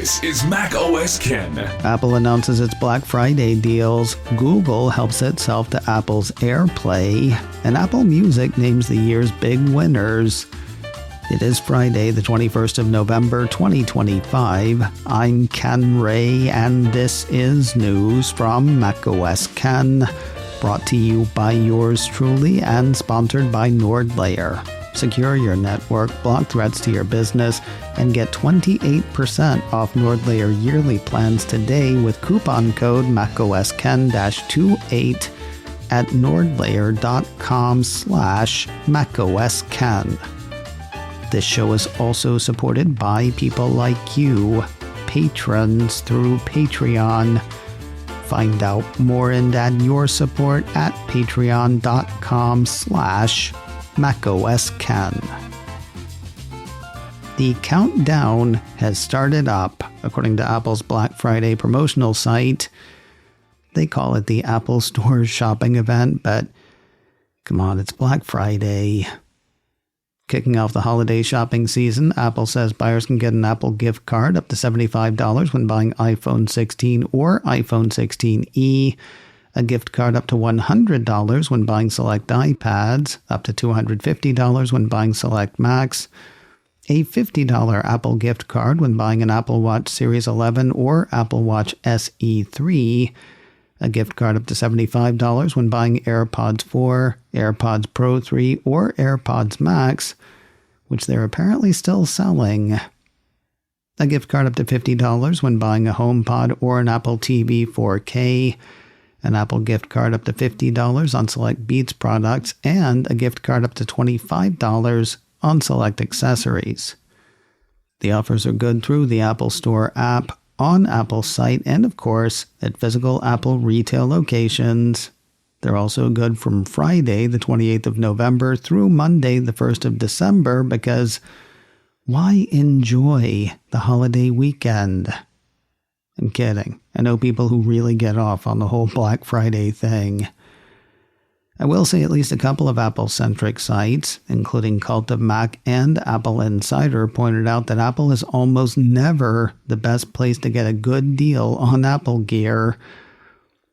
This is Mac OS Ken. Apple announces its Black Friday deals. Google helps itself to Apple's AirPlay. And Apple Music names the year's big winners. It is Friday, the 21st of November, 2025. I'm Ken Ray, and this is news from Mac OS Ken. Brought to you by yours truly and sponsored by NordLayer. Secure your network, block threats to your business, and get 28% off NordLayer yearly plans today with coupon code MacOSKen-28 at nordlayer.com/MacOSKen. This show is also supported by people like you, patrons through Patreon. Find out more and add your support at patreon.com/MacOSKen. The countdown has started up, according to Apple's Black Friday promotional site. They call it the Apple Store shopping event, but come on, it's Black Friday. Kicking off the holiday shopping season, Apple says buyers can get an Apple gift card up to $75 when buying iPhone 16 or iPhone 16e, a gift card up to $100 when buying select iPads, up to $250 when buying select Macs, a $50 Apple gift card when buying an Apple Watch Series 11 or Apple Watch SE 3, a gift card up to $75 when buying AirPods 4, AirPods Pro 3, or AirPods Max, which they're apparently still selling. A gift card up to $50 when buying a HomePod or an Apple TV 4K, an Apple gift card up to $50 on select Beats products, and a gift card up to $25 on select accessories. The offers are good through the Apple Store app, on Apple's site, and of course, at physical Apple retail locations. They're also good from Friday, the 28th of November, through Monday, the 1st of December, because why enjoy the holiday weekend? I'm kidding. I know people who really get off on the whole Black Friday thing. I will say at least a couple of Apple-centric sites, including Cult of Mac and Apple Insider, pointed out that Apple is almost never the best place to get a good deal on Apple gear.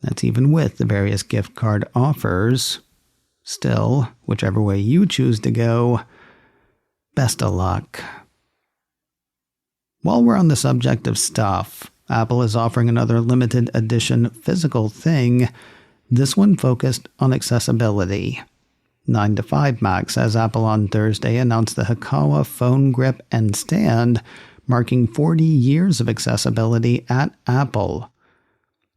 That's even with the various gift card offers. Still, whichever way you choose to go, best of luck. While we're on the subject of stuff, Apple is offering another limited edition physical thing, this one focused on accessibility. 9 to 5 Mac says Apple on Thursday announced the Hikawa phone grip and stand, marking 40 years of accessibility at Apple.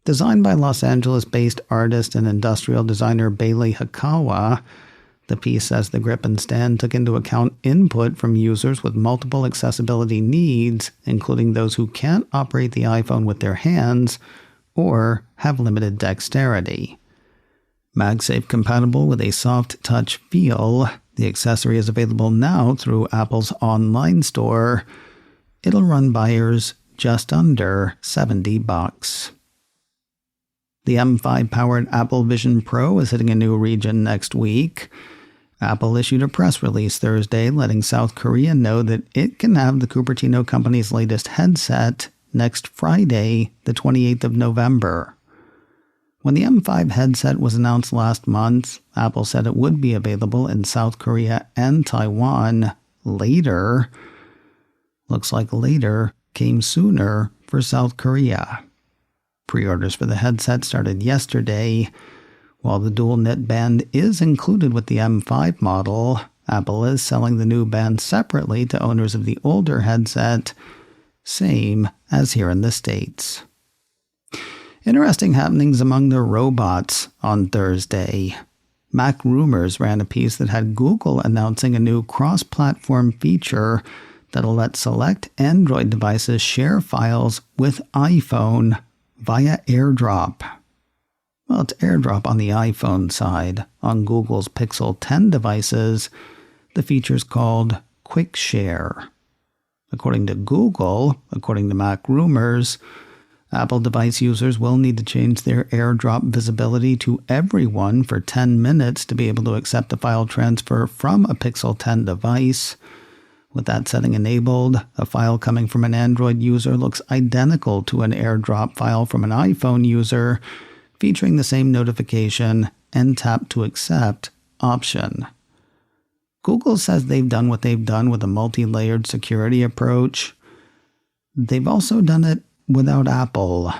Designed by Los Angeles-based artist and industrial designer Bailey Hikawa, the piece says the grip and stand took into account input from users with multiple accessibility needs, including those who can't operate the iPhone with their hands or have limited dexterity. MagSafe compatible with a soft touch feel, the accessory is available now through Apple's online store. It'll run buyers just under $70. The M5-powered Apple Vision Pro is hitting a new region next week. Apple issued a press release Thursday letting South Korea know that it can have the Cupertino company's latest headset next Friday, the 28th of November. When the M5 headset was announced last month, Apple said it would be available in South Korea and Taiwan later. Looks like later came sooner for South Korea. Pre-orders for the headset started yesterday. While the dual knit band is included with the M5 model, Apple is selling the new band separately to owners of the older headset, same as here in the States. Interesting happenings among the robots on Thursday. Mac Rumors ran a piece that had Google announcing a new cross-platform feature that'll let select Android devices share files with iPhone via AirDrop. Well, it's AirDrop on the iPhone side. On Google's Pixel 10 devices, the feature's called Quick Share. According to Google, according to Mac Rumors, Apple device users will need to change their AirDrop visibility to everyone for 10 minutes to be able to accept a file transfer from a Pixel 10 device. With that setting enabled, a file coming from an Android user looks identical to an AirDrop file from an iPhone user, featuring the same notification and tap to accept option. Google says they've done what they've done with a multi-layered security approach. They've also done it without Apple.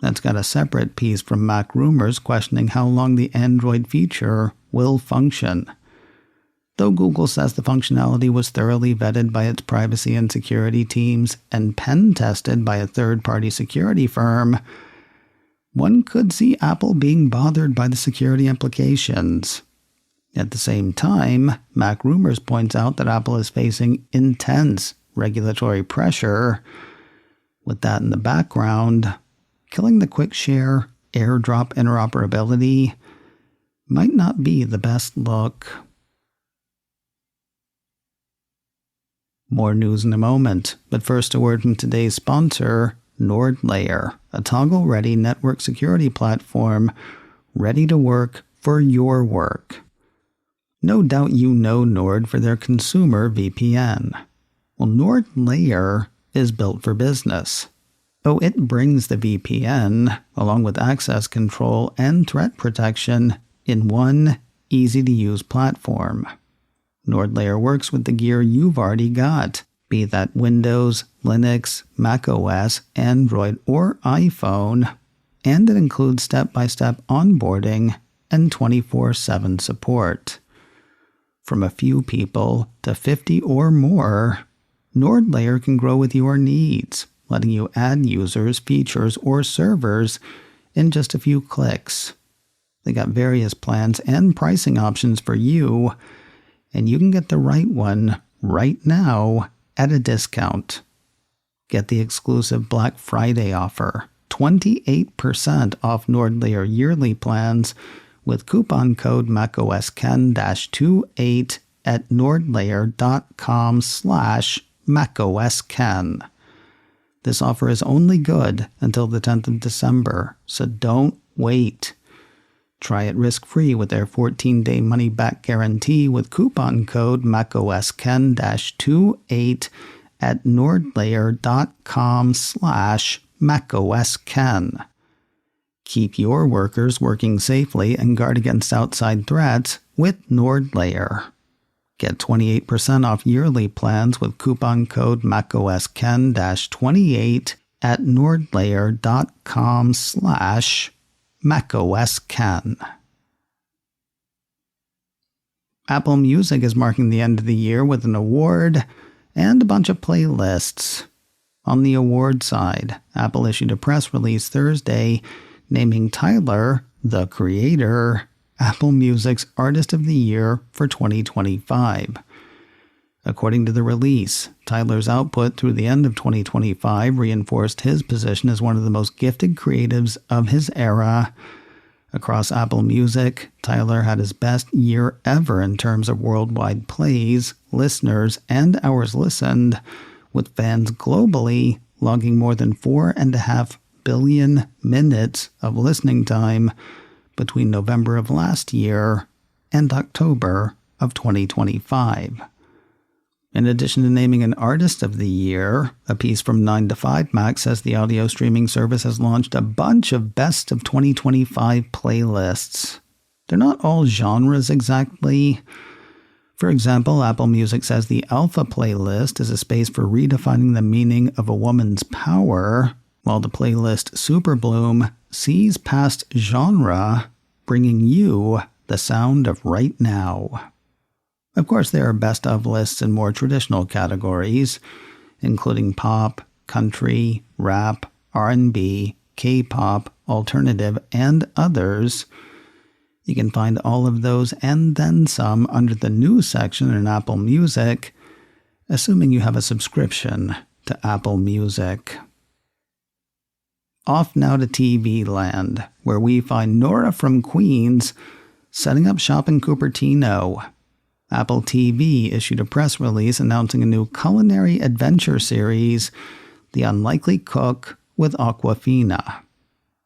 That's got a separate piece from Mac Rumors questioning how long the Android feature will function. Though Google says the functionality was thoroughly vetted by its privacy and security teams and pen-tested by a third-party security firm, one could see Apple being bothered by the security implications. At the same time, Mac Rumors points out that Apple is facing intense regulatory pressure. With that in the background, killing the quick share, AirDrop interoperability might not be the best look. More news in a moment, but first a word from today's sponsor, NordLayer, a toggle-ready network security platform ready to work for your work. No doubt you know Nord for their consumer VPN. Well, NordLayer is built for business. It brings the VPN, along with access control and threat protection, in one easy-to-use platform. NordLayer works with the gear you've already got, be that Windows, Linux, macOS, Android, or iPhone, and it includes step-by-step onboarding and 24/7 support. From a few people to 50 or more, NordLayer can grow with your needs, letting you add users, features, or servers in just a few clicks. They got various plans and pricing options for you, and you can get the right one right now at a discount. Get the exclusive Black Friday offer, 28% off NordLayer yearly plans with coupon code MacOSKen-28 at nordlayer.com/MacOSKen. This offer is only good until the 10th of December, so don't wait. Try it risk-free with their 14-day money-back guarantee with coupon code MacOSKen-28 at nordlayer.com/MacOSKen. Keep your workers working safely and guard against outside threats with NordLayer. Get 28% off yearly plans with coupon code MacOSKen-28 at nordlayer.com/MacOSKen. Apple Music is marking the end of the year with an award and a bunch of playlists. On the award side, Apple issued a press release Thursday naming Tyler, the Creator, Apple Music's Artist of the Year for 2025. According to the release, Tyler's output through the end of 2025 reinforced his position as one of the most gifted creatives of his era. Across Apple Music, Tyler had his best year ever in terms of worldwide plays, listeners, and hours listened, with fans globally logging more than 4.5 billion minutes of listening time between November of last year and October of 2025. In addition to naming an Artist of the Year, a piece from 9 to 5 Mac says the audio streaming service has launched a bunch of Best of 2025 playlists. They're not all genres exactly. For example, Apple Music says the Alpha playlist is a space for redefining the meaning of a woman's power, while the playlist Super Bloom sees past genre, bringing you the sound of right now. Of course, there are best of lists in more traditional categories, including pop, country, rap, R&B, K-pop, alternative, and others. You can find all of those and then some under the news section in Apple Music, assuming you have a subscription to Apple Music. Off now to TV land, where we find Nora from Queens setting up shop in Cupertino. Apple TV issued a press release announcing a new culinary adventure series, The Unlikely Cook with Awkwafina.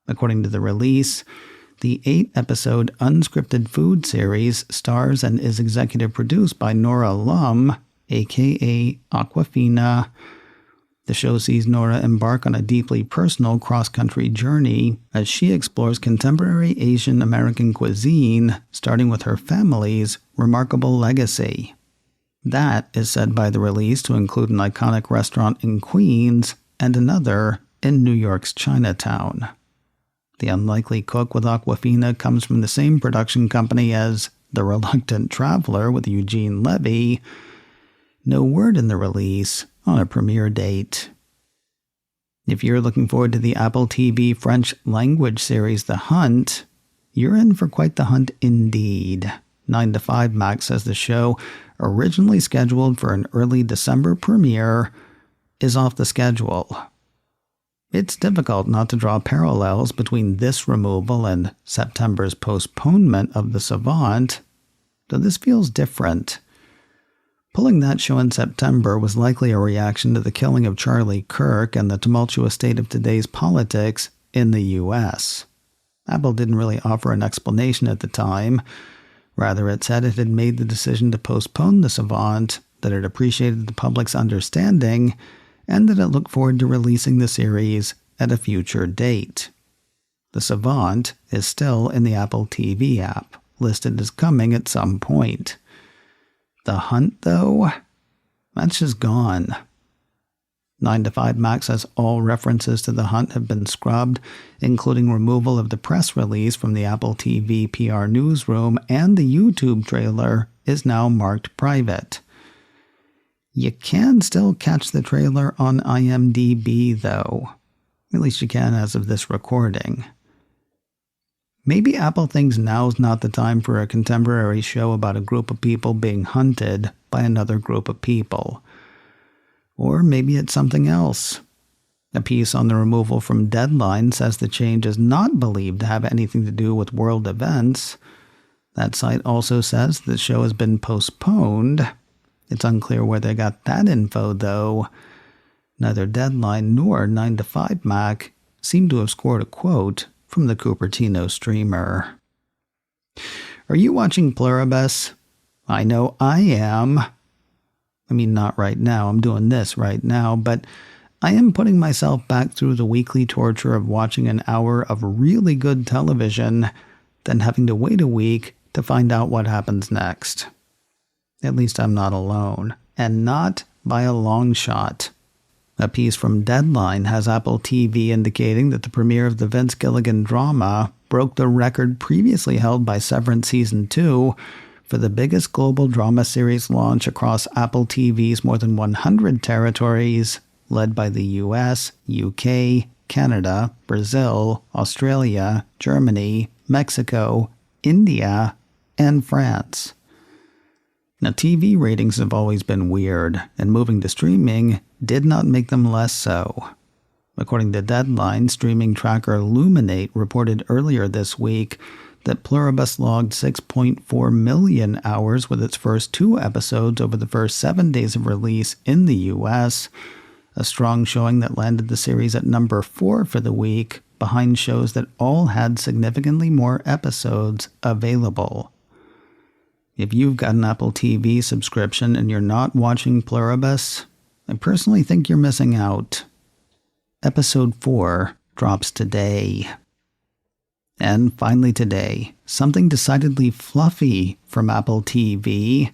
According to the release, the 8-episode unscripted food series stars and is executive produced by Nora Lum, aka Awkwafina. The show sees Nora embark on a deeply personal cross-country journey as she explores contemporary Asian American cuisine, starting with her family's remarkable legacy. That is said by the release to include an iconic restaurant in Queens and another in New York's Chinatown. The unlikely cook with Awkwafina comes from the same production company as The Reluctant Traveler with Eugene Levy. No word in the release on a premiere date. If you're looking forward to the Apple TV French language series The Hunt, you're in for quite the hunt indeed. 9 to 5 Max says the show, originally scheduled for an early December premiere, is off the schedule. It's difficult not to draw parallels between this removal and September's postponement of The Savant, though this feels different. Pulling that show in September was likely a reaction to the killing of Charlie Kirk and the tumultuous state of today's politics in the U.S. Apple didn't really offer an explanation at the time. Rather, it said it had made the decision to postpone The Savant, that it appreciated the public's understanding, and that it looked forward to releasing the series at a future date. The Savant is still in the Apple TV app, listed as coming at some point. The Hunt, though? That's just gone. 9 to 5 Max says all references to The Hunt have been scrubbed, including removal of the press release from the Apple TV PR newsroom, and the YouTube trailer is now marked private. You can still catch the trailer on IMDb, though. At least you can as of this recording. Maybe Apple thinks now's not the time for a contemporary show about a group of people being hunted by another group of people. Or maybe it's something else. A piece on the removal from Deadline says the change is not believed to have anything to do with world events. That site also says the show has been postponed. It's unclear where they got that info, though. Neither Deadline nor 9 to 5 Mac seem to have scored a quote from the Cupertino streamer. Are you watching Pluribus? I know I am. I mean, not right now. I'm doing this right now, but I am putting myself back through the weekly torture of watching an hour of really good television, then having to wait a week to find out what happens next. At least I'm not alone, and not by a long shot. A piece from Deadline has Apple TV indicating that the premiere of the Vince Gilligan drama broke the record previously held by Severance Season 2 for the biggest global drama series launch across Apple TV's more than 100 territories, led by the US, UK, Canada, Brazil, Australia, Germany, Mexico, India, and France. Now, TV ratings have always been weird, and moving to streaming did not make them less so. According to Deadline, streaming tracker Luminate reported earlier this week that Pluribus logged 6.4 million hours with its first 2 episodes over the first 7 days of release in the US, a strong showing that landed the series at number 4 for the week, behind shows that all had significantly more episodes available. If you've got an Apple TV subscription and you're not watching Pluribus, I personally think you're missing out. Episode 4 drops today. And finally today, something decidedly fluffy from Apple TV.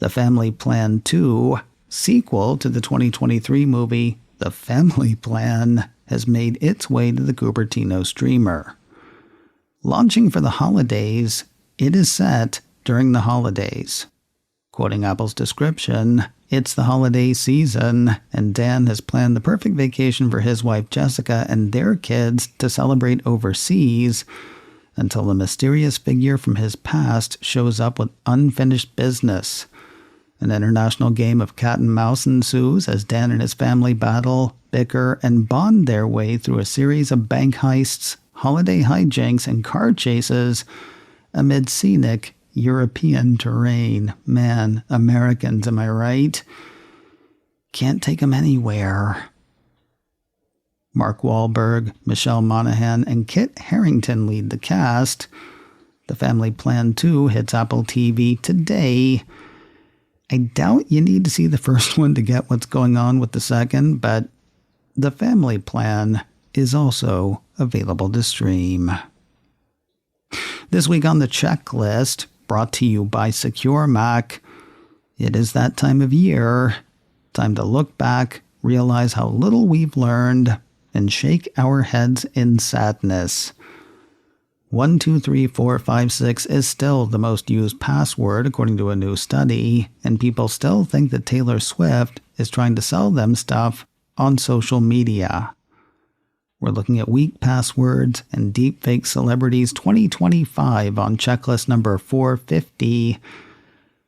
The Family Plan 2, sequel to the 2023 movie The Family Plan, has made its way to the Cupertino streamer. Launching for the holidays, it is set during the holidays. Quoting Apple's description, it's the holiday season, and Dan has planned the perfect vacation for his wife Jessica and their kids to celebrate overseas until a mysterious figure from his past shows up with unfinished business. An international game of cat and mouse ensues as Dan and his family battle, bicker, and bond their way through a series of bank heists, holiday hijinks, and car chases amid scenic European terrain. Man, Americans, am I right? Can't take them anywhere. Mark Wahlberg, Michelle Monaghan, and Kit Harington lead the cast. The Family Plan 2 hits Apple TV today. I doubt you need to see the first one to get what's going on with the second, but the family plan is also available to stream. This week on the checklist, brought to you by Secure Mac, it is that time of year. Time to look back, realize how little we've learned, and shake our heads in sadness. 123456 is still the most used password according to a new study, and people still think that Taylor Swift is trying to sell them stuff on social media. We're looking at weak passwords and deepfake celebrities 2025 on checklist number 450.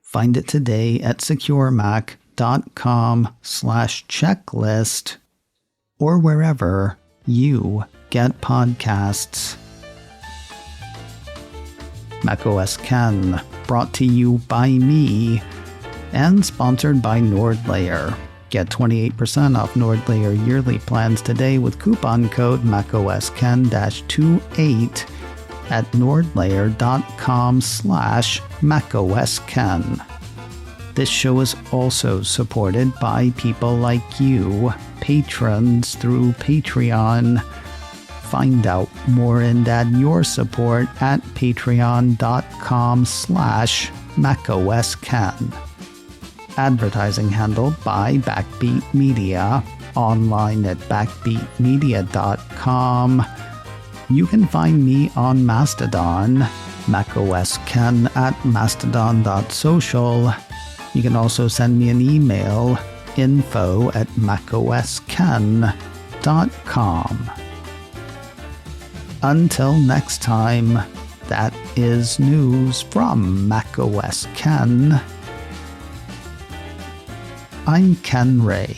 Find it today at securemac.com/checklist or wherever you get podcasts. macOS Ken, brought to you by me and sponsored by NordLayer. Get 28% off NordLayer yearly plans today with coupon code MacOSKen-28 at nordlayer.com/MacOSKen. This show is also supported by people like you, patrons through Patreon. Find out more and add your support at patreon.com/MacOSKen. Advertising handled by Backbeat Media, online at backbeatmedia.com. You can find me on Mastodon, macosken at mastodon.social. You can also send me an email, info@macosken.com. Until next time, that is news from macOS Ken. I'm Ken Ray.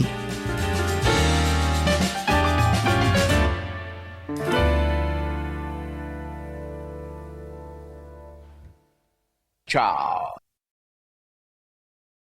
Ciao.